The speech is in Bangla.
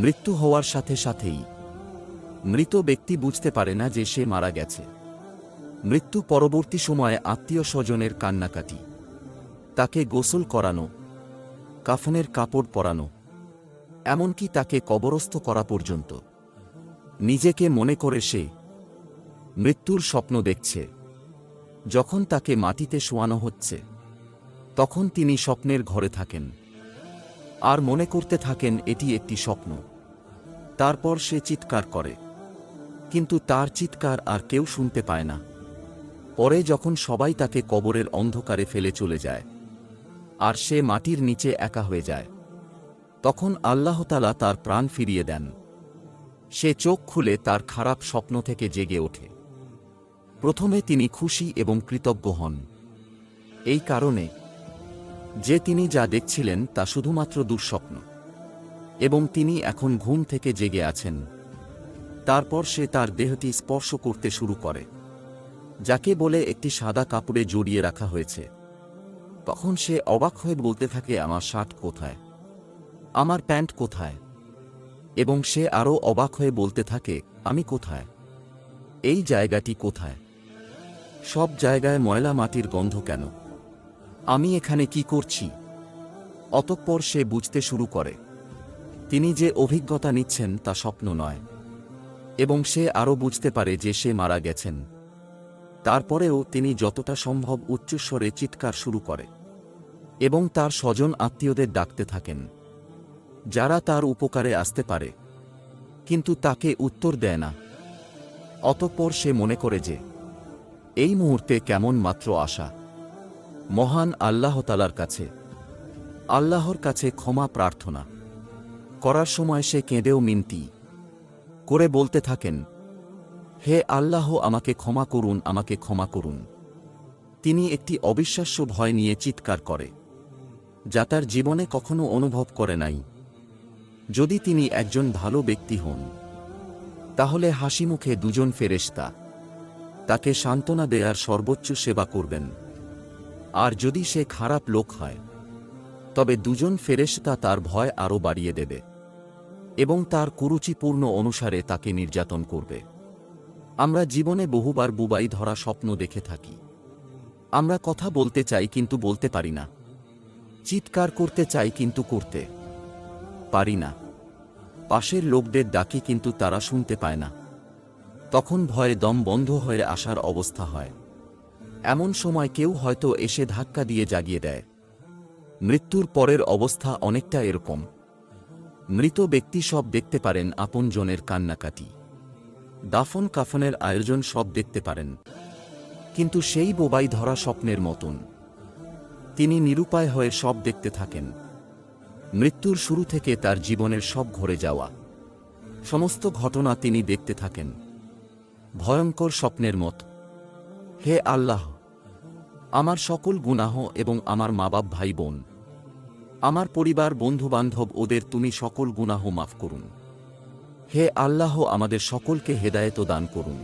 মৃত্যু হওয়ার সাথে সাথেই মৃত ব্যক্তি বুঝতে পারে না যে সে মারা গেছে। মৃত্যু পরবর্তী সময়ে আত্মীয় স্বজনের কান্নাকাটি, তাকে গোসল করানো, কাফনের কাপড় পরানো, এমনকি তাকে কবরস্থ করা পর্যন্ত। নিজেকে মনে করে সে মৃত্যুর স্বপ্ন দেখছে। যখন তাকে মাটিতে শোয়ানো হচ্ছে তখন তিনি স্বপ্নের ঘরে থাকেন আর মনে করতে থাকেন এটি একটি স্বপ্ন। তারপর সে চিৎকার করে, কিন্তু তার চিৎকার আর কেউ শুনতে পায় না। পরে যখন সবাই তাকে কবরের অন্ধকারে ফেলে চলে যায় আর সে মাটির নিচে একা হয়ে যায়, তখন আল্লাহ তাআলা তার প্রাণ ফিরিয়ে দেন। সে চোখ খুলে তার খারাপ স্বপ্ন থেকে জেগে ওঠে। প্রথমে তিনি খুশি এবং কৃতজ্ঞ হন, এই কারণে যে তিনি যা দেখছিলেন তা শুধুমাত্র দুঃস্বপ্ন এবং তিনি এখন ঘুম থেকে জেগে আছেন। তারপর সে তার দেহটি স্পর্শ করতে শুরু করে, যাকে বলে একটি সাদা কাপড়ে জড়িয়ে রাখা হয়েছে। তখন সে অবাক হয়ে বলতে থাকে, আমার শার্ট কোথায়, আমার প্যান্ট কোথায়? এবং সে আরও অবাক হয়ে বলতে থাকে, আমি কোথায়, এই জায়গাটি কোথায়? সব জায়গায় ময়লা মাটির গন্ধ কেন? আমি এখানে কি করছি? অতঃপর সে বুঝতে শুরু করে তিনি যে অভিজ্ঞতা নিচ্ছেন তা স্বপ্ন নয়, এবং সে আরও বুঝতে পারে যে সে মারা গেছেন। তারপরেও তিনি যতটা সম্ভব উচ্চস্বরে চিৎকার শুরু করে এবং তার স্বজন আত্মীয়দের ডাকতে থাকেন, যারা তার উপকারে আসতে পারে, কিন্তু তাকে উত্তর দেয় না। অতঃপর সে মনে করে যে এই মুহূর্তে কেমন মাত্র আশা মহান আল্লাহ তাআলার কাছে, আল্লাহর কাছে ক্ষমা প্রার্থনা করার সময় সে কেঁদেও মিনতি করে বলতে থাকেন, হে আল্লাহ, আমাকে ক্ষমা করুন, আমাকে ক্ষমা করুন। তিনি একটি অবিশ্বাস্য ভয় নিয়ে চিৎকার করে, যা তার জীবনে কখনো অনুভব করে নাই। যদি তিনি একজন ভালো ব্যক্তি হন, তাহলে হাসিমুখে দুজন ফেরেশতা তাকে সান্ত্বনা দেয়ার সর্বোচ্চ সেবা করবেন। আর যদি সে খারাপ লোক হয়, তবে দুজন ফেরেশতা তার ভয় আরও বাড়িয়ে দেবে এবং তার কুরুচিপূর্ণ অনুসারে তাকে নির্যাতন করবে। আমরা জীবনে বহুবার বুবাই ধরা স্বপ্ন দেখে থাকি। আমরা কথা বলতে চাই কিন্তু বলতে পারি না, চিৎকার করতে চাই কিন্তু করতে পারি না, পাশের লোকদের ডাকি কিন্তু তারা শুনতে পায় না। তখন ভয়ে দম বন্ধ হয়ে আসার অবস্থা হয়। এমন সময় কেউ হয়তো এসে ধাক্কা দিয়ে জাগিয়ে দেয়। মৃত্যুর পরের অবস্থা অনেকটা এরকম। মৃত ব্যক্তি সব দেখতে পারেন, আপনজনের কান্নাকাটি, দাফন কাফনের আয়োজন সব দেখতে পারেন, কিন্তু সেই বোবাই ধরা স্বপ্নের মতন তিনি নিরুপায় হয়ে সব দেখতে থাকেন। মৃত্যুর শুরু থেকে তার জীবনের সব ঘরে যাওয়া সমস্ত ঘটনা তিনি দেখতে থাকেন, ভয়ঙ্কর স্বপ্নের মত। হে আল্লাহ, আমার সকল গুনাহ এবং আমার মা বাপ ভাই বোন, আমার পরিবার বন্ধুবান্ধব, ওদের তুমি সকল গুনাহ মাফ করুন। হে আল্লাহ, আমাদের সকলকে হেদায়েত দান করুন।